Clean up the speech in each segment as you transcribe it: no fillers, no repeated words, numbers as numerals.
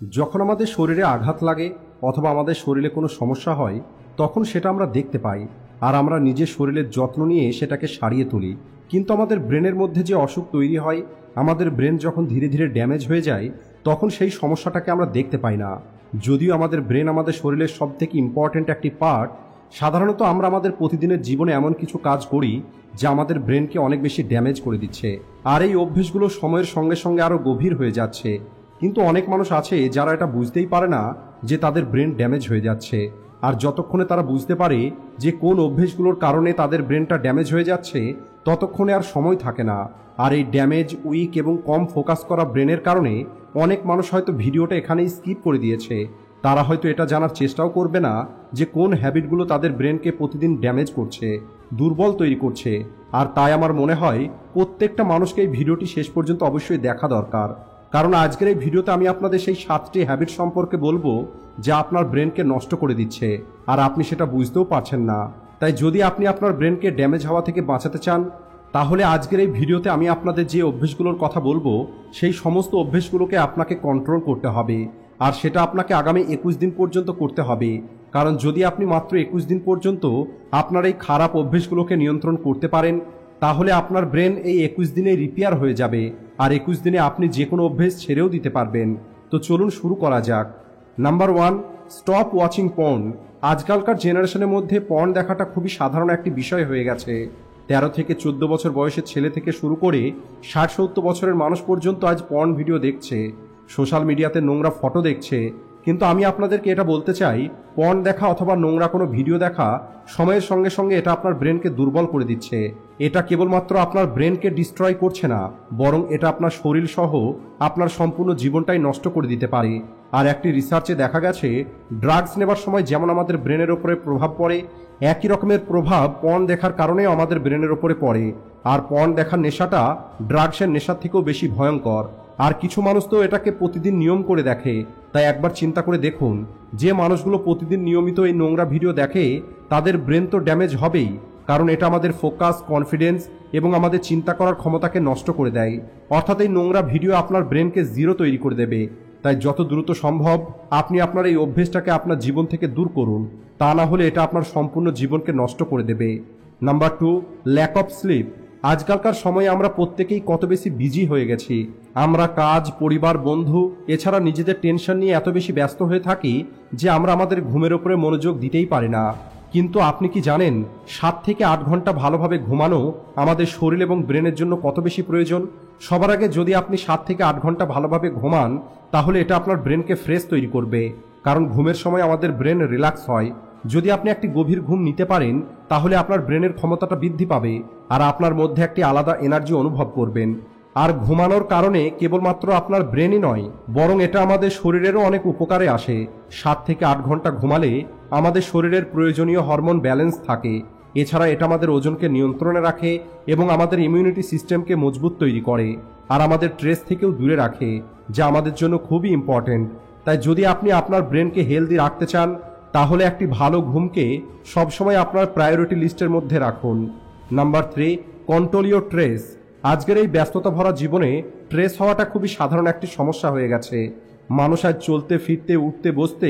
যখন আমাদের শরীরে আঘাত লাগে অথবা আমাদের শরীরে কোনো সমস্যা হয় তখন সেটা আমরা দেখতে পাই আর আমরা নিজের শরীরের যত্ন নিয়ে সেটাকে সারিয়ে তুলি। কিন্তু আমাদের ব্রেনের মধ্যে যে অসুখ তৈরি হয়, আমাদের ব্রেন যখন ধীরে ধীরে ড্যামেজ হয়ে যায় তখন সেই সমস্যাটাকে আমরা দেখতে পাই না। যদিও আমাদের ব্রেন আমাদের শরীরের সবথেকে ইম্পর্ট্যান্ট একটি পার্ট, সাধারণত আমরা আমাদের প্রতিদিনের জীবনে এমন কিছু কাজ করি যা আমাদের ব্রেনকে অনেক বেশি ড্যামেজ করে দিচ্ছে, আর এই অভ্যেসগুলো সময়ের সঙ্গে সঙ্গে আরও গভীর হয়ে যাচ্ছে। কিন্তু অনেক মানুষ আছে যারা এটা বুঝতেই পারে না যে তাদের ব্রেন ড্যামেজ হয়ে যাচ্ছে, আর যতক্ষণে তারা বুঝতে পারে যে কোন অভ্যেসগুলোর কারণে তাদের ব্রেনটা ড্যামেজ হয়ে যাচ্ছে ততক্ষণে আর সময় থাকে না। আর এই ড্যামেজ, উইক এবং কম ফোকাস করা ব্রেনের কারণে অনেক মানুষ হয়তো ভিডিওটা এখানেই স্কিপ করে দিয়েছে। তারা হয়তো এটা জানার চেষ্টাও করবে না যে কোন হ্যাবিটগুলো তাদের ব্রেনকে প্রতিদিন ড্যামেজ করছে, দুর্বল তৈরি করছে। আর তাই আমার মনে হয় প্রত্যেকটা মানুষকে এই ভিডিওটি শেষ পর্যন্ত অবশ্যই দেখা দরকার, কারণ আজকের এই ভিডিওতে আমি আপনাদের সেই 7টি হ্যাবিট সম্পর্কে বলবো যা আপনার ব্রেনকে নষ্ট করে দিচ্ছে আর আপনি সেটা বুঝতেও পারছেন না। তাই যদি আপনি আপনার ব্রেনকে ড্যামেজ হওয়া থেকে বাঁচাতে চান তাহলে আজকের এই ভিডিওতে আমি আপনাদের যে অভ্যেসগুলোর কথা বলবো সেই সমস্ত অভ্যেসগুলোকে আপনাকে কন্ট্রোল করতে হবে, আর সেটা আপনাকে আগামী 21 দিন পর্যন্ত করতে হবে। কারণ যদি আপনি মাত্র 21 দিন পর্যন্ত আপনার এই খারাপ অভ্যেসগুলোকে নিয়ন্ত্রণ করতে পারেন তাহলে আপনার ব্রেন এই 21 দিনে রিপেয়ার হয়ে যাবে, আর 21 দিনে আপনি যে কোনো অভ্যেস ছেড়েও দিতে পারবেন। তো চলুন শুরু করা যাক। Number 1, stop watching porn. আজকালকার জেনারেশনের মধ্যে পর্ন দেখাটা খুবই সাধারণ একটি বিষয় হয়ে গেছে। 13 থেকে 14 বছর বয়সের ছেলে থেকে শুরু করে 60-70 বছরের মানুষ পর্যন্ত আজ পর্ন ভিডিও দেখছে, সোশ্যাল মিডিয়াতে নোংরা ফটো দেখছে। কিন্তু আমি আপনাদেরকে এটা বলতে চাই, পর্ন দেখা অথবা নোংরা কোনো ভিডিও দেখা সময়ের সঙ্গে সঙ্গে এটা আপনার ব্রেনকে দুর্বল করে দিচ্ছে। এটা কেবলমাত্র আপনার ব্রেনকে ডিস্ট্রয় করছে না, বরং এটা আপনার শরীর সহ আপনার সম্পূর্ণ জীবনটাই নষ্ট করে দিতে পারে। আর একটি রিসার্চে দেখা গেছে ড্রাগস নেবার সময় যেমন আমাদের ব্রেনের ওপরে প্রভাব পড়ে, একই রকমের প্রভাব পর্ন দেখার কারণেও আমাদের ব্রেনের ওপরে পড়ে। আর পর্ন দেখার নেশাটা ড্রাগসের নেশার থেকেও বেশি ভয়ঙ্কর। আর কিছু মানুষ তো এটাকে প্রতিদিন নিয়ম করে দেখে। তাই একবার চিন্তা করে দেখুন, যে মানুষগুলো প্রতিদিন নিয়মিত এই নোংরা ভিডিও দেখে তাদের ব্রেন তো ড্যামেজ হবেই, কারণ এটা আমাদের ফোকাস, কনফিডেন্স এবং আমাদের চিন্তা করার ক্ষমতাকে নষ্ট করে দেয়। অর্থাৎ এই নোংরা ভিডিও আপনার ব্রেনকে জিরো তৈরি করে দেবে। তাই যত দ্রুত সম্ভব আপনি আপনার এই অভ্যেসটাকে আপনার জীবন থেকে দূর করুন, তা না হলে এটা আপনার সম্পূর্ণ জীবনকে নষ্ট করে দেবে। Number 2, lack of sleep. আজকালকার সময়ে আমরা প্রত্যেকেই কত বেশি বিজি হয়ে গেছি। আমরা কাজ, পরিবার, বন্ধু এছাড়া নিজেদের টেনশন নিয়ে এত বেশি ব্যস্ত হয়ে থাকি যে আমরা আমাদের ঘুমের উপরে মনোযোগ দিতেই পারি না। কিন্তু আপনি কি জানেন 7 থেকে 8 ঘন্টা ভালোভাবে ঘুমানো আমাদের শরীর এবং ব্রেনের জন্য কত বেশি প্রয়োজন? সবার আগে যদি আপনি 7 থেকে 8 ঘন্টা ভালোভাবে ঘুমান তাহলে এটা আপনার ব্রেনকে ফ্রেশ তৈরি করবে, কারণ ঘুমের সময় আমাদের ব্রেন রিল্যাক্স হয়। যদি আপনি একটি গভীর ঘুম নিতে পারেন তাহলে আপনার ব্রেনের ক্ষমতাটা বৃদ্ধি পাবে আর আপনার মধ্যে একটি আলাদা এনার্জি অনুভব করবেন। আর ঘুমানোর কারণে কেবলমাত্র আপনার ব্রেনই নয়, বরং এটা আমাদের শরীরেরও অনেক উপকারে আসে। 7 থেকে 8 ঘন্টা ঘুমালে আমাদের শরীরের প্রয়োজনীয় হরমোন ব্যালেন্স থাকে। এছাড়া এটা আমাদের ওজনকে নিয়ন্ত্রণে রাখে এবং আমাদের ইমিউনিটি সিস্টেমকে মজবুত তৈরি করে, আর আমাদের স্ট্রেস থেকেও দূরে রাখে, যা আমাদের জন্য খুবই ইম্পর্টেন্ট। তাই যদি আপনি আপনার ব্রেনকে হেলদি রাখতে চান তাহলে একটি ভালো ঘুমকে সবসময় আপনার প্রায়োরিটি লিস্টের মধ্যে রাখুন। Number 3, control your stress. আজকের এই ব্যস্ততা ভরা জীবনে স্ট্রেস হওয়াটা খুবই সাধারণ একটি সমস্যা হয়ে গেছে। মানুষ আজ চলতে ফিরতে, উঠতে বসতে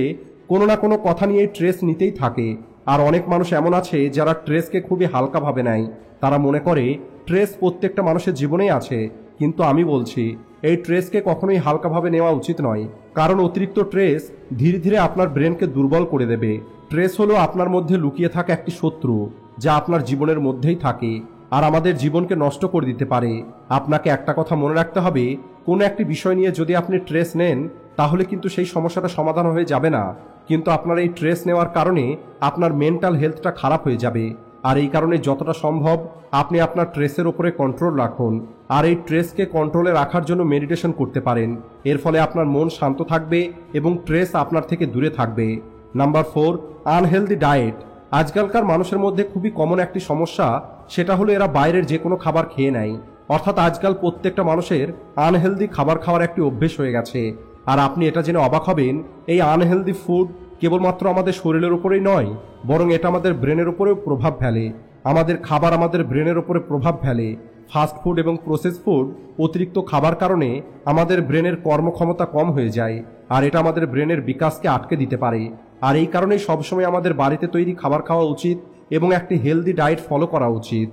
কোনো না কোনো কথা নিয়ে স্ট্রেস নিতেই থাকে। আর অনেক মানুষ এমন আছে যারা স্ট্রেসকে খুবই হালকাভাবে নেয়। তারা মনে করে স্ট্রেস প্রত্যেকটা মানুষের জীবনেই আছে, কিন্তু আমি বলছি এই স্ট্রেসকে কখনোই হালকাভাবে নেওয়া উচিত নয়, কারণ অতিরিক্ত স্ট্রেস ধীরে ধীরে আপনার ব্রেনকে দুর্বল করে দেবে। স্ট্রেস হলো আপনার মধ্যে লুকিয়ে থাকা একটি শত্রু যা আপনার জীবনের মধ্যেই থাকে আর আমাদের জীবনকে নষ্ট করে দিতে পারে। আপনাকে একটা কথা মনে রাখতে হবে, কোনো একটি বিষয় নিয়ে যদি আপনি স্ট্রেস নেন তাহলে কিন্তু সেই সমস্যাটা সমাধান হয়ে যাবে না, কিন্তু আপনার এই স্ট্রেস নেওয়ার কারণে আপনার মেন্টাল হেলথটা খারাপ হয়ে যাবে। আর এই কারণে যতটা সম্ভব আপনি আপনার স্ট্রেসের উপরে কন্ট্রোল রাখুন। আর এই স্ট্রেসকে কন্ট্রোলে রাখার জন্য মেডিটেশন করতে পারেন। এর ফলে আপনার মন শান্ত থাকবে এবং স্ট্রেস আপনার থেকে দূরে থাকবে। Number 4, unhealthy diet. আজকালকার মানুষের মধ্যে খুবই কমন একটি সমস্যা, সেটা হলো এরা বাইরের যে কোনো খাবার খেয়ে নেয়। অর্থাৎ আজকাল প্রত্যেকটা মানুষের আনহেলদি খাবার খাওয়ার একটি অভ্যেস হয়ে গেছে। আর আপনি এটা জেনে অবাক হবেন, এই আনহেলদি ফুড কেবলমাত্র আমাদের শরীরের উপরেই নয়, বরং এটা আমাদের ব্রেনের উপরেও প্রভাব ফেলে। আমাদের খাবার আমাদের ব্রেনের উপরে প্রভাব ফেলে। ফাস্ট ফুড এবং প্রসেস ফুড অতিরিক্ত খাবার কারণে আমাদের ব্রেনের কর্মক্ষমতা কম হয়ে যায়, আর এটা আমাদের ব্রেনের বিকাশকে আটকে দিতে পারে। আর এই কারণেই সবসময় আমাদের বাড়িতে তৈরি খাবার খাওয়া উচিত এবং একটি হেলদি ডায়েট ফলো করা উচিত।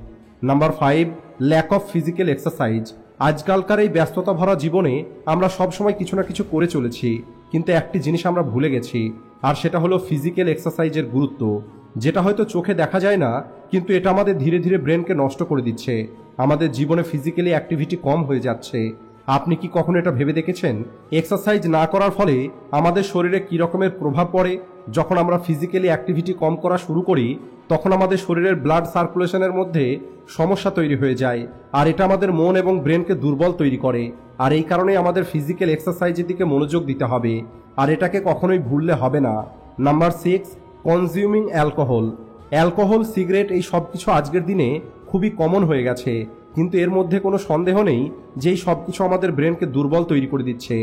Number 5, lack of physical exercise. আজকালকার এই ব্যস্ততা ভরা জীবনে আমরা সবসময় কিছু না কিছু করে চলেছি, কিন্তু একটি জিনিস আমরা ভুলে গেছি, আর সেটা হলো ফিজিক্যাল এক্সারসাইজের গুরুত্ব, যেটা হয়তো চোখে দেখা যায় না, কিন্তু এটা আমাদের ধীরে ধীরে ব্রেনকে নষ্ট করে দিচ্ছে। আমাদের জীবনে ফিজিক্যালি অ্যাক্টিভিটি কম হয়ে যাচ্ছে। আপনি কি কখনো এটা ভেবে দেখেছেন এক্সারসাইজ না করার ফলে আমাদের শরীরে কী রকমের প্রভাব পড়ে? যখন আমরা ফিজিক্যালি অ্যাক্টিভিটি কম করা শুরু করি তখন আমাদের শরীরের ব্লাড সার্কুলেশনের মধ্যে সমস্যা তৈরি হয়ে যায়, আর এটা আমাদের মন এবং ব্রেনকে দুর্বল তৈরি করে। আর এই কারণেই আমাদের ফিজিক্যাল এক্সারসাইজের দিকে মনোযোগ দিতে হবে, আর এটাকে কখনোই ভুললে হবে না। Number 6, consuming alcohol. Alcohol, cigarette, এই সব কিছু আজকের দিনে খুবই কমন হয়ে গেছে, কিন্তু এর মধ্যে কোনো সন্দেহ নেই যে এই সব কিছু আমাদের ব্রেনকে দুর্বল তৈরি করে দিচ্ছে।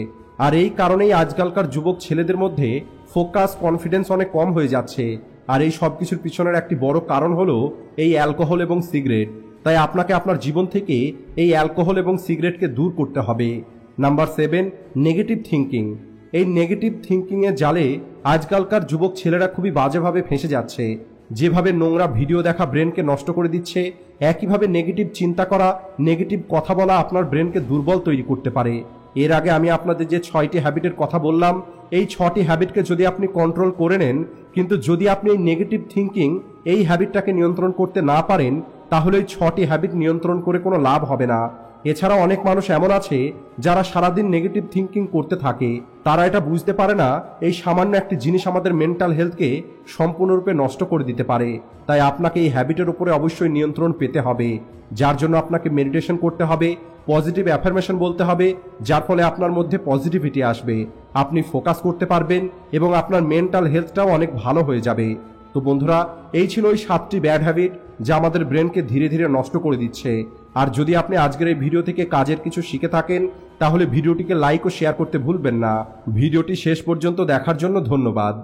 আর এই কারণেই আজকালকার যুবক ছেলেদের মধ্যে ফোকাস, কনফিডেন্স অনেক কম হয়ে যাচ্ছে। আর এই সব কিছুর পিছনের একটি বড় কারণ হলো এই অ্যালকোহল এবং সিগারেট। তাই আপনাকে আপনার জীবন থেকে এই অ্যালকোহল এবং সিগারেটকে দূর করতে হবে। Number 7, negative thinking. এই নেগেটিভ থিঙ্কিংয়ের জালে আজকালকার যুবক ছেলেরা খুবই বাজেভাবে ফেঁসে যাচ্ছে। যেভাবে নোংরা ভিডিও দেখা ব্রেনকে নষ্ট করে দিচ্ছে, একইভাবে নেগেটিভ চিন্তা করা, নেগেটিভ কথা বলা আপনার ব্রেনকে দুর্বল তৈরি করতে পারে। এর আগে আমি আপনাদের যে 6টি হ্যাবিটের কথা বললাম, এই 6টি হ্যাবিটকে যদি আপনি কন্ট্রোল করে নেন, কিন্তু যদি আপনি এই নেগেটিভ থিঙ্কিং, এই হ্যাবিটটাকে নিয়ন্ত্রণ করতে না পারেন, তাহলে এই 6টি হ্যাবিট নিয়ন্ত্রণ করে কোনো লাভ হবে না। এছাড়াও অনেক মানুষ এমন আছে যারা সারাদিন নেগেটিভ থিঙ্কিং করতে থাকে। তারা এটা বুঝতে পারে না এই সামান্য একটি জিনিস আমাদের মেন্টাল হেলথকে সম্পূর্ণরূপে নষ্ট করে দিতে পারে। তাই আপনাকে এই হ্যাবিটের উপরে অবশ্যই নিয়ন্ত্রণ পেতে হবে, যার জন্য আপনাকে মেডিটেশন করতে হবে, পজিটিভ অ্যাফার্মেশন বলতে হবে, যার ফলে আপনার মধ্যে পজিটিভিটি আসবে, আপনি ফোকাস করতে পারবেন এবং আপনার মেন্টাল হেলথটাও অনেক ভালো হয়ে যাবে। তো বন্ধুরা, এই ছিল ওই 7টি ব্যাড হ্যাবিট যা আমাদের ব্রেনকে ধীরে ধীরে নষ্ট করে দিচ্ছে। আর যদি আপনি আজকের এই ভিডিও থেকে কাজের কিছু শিখে থাকেন, তাহলে ভিডিওটিকে লাইক ও শেয়ার করতে ভুলবেন না। ভিডিওটি শেষ পর্যন্ত দেখার জন্য ধন্যবাদ।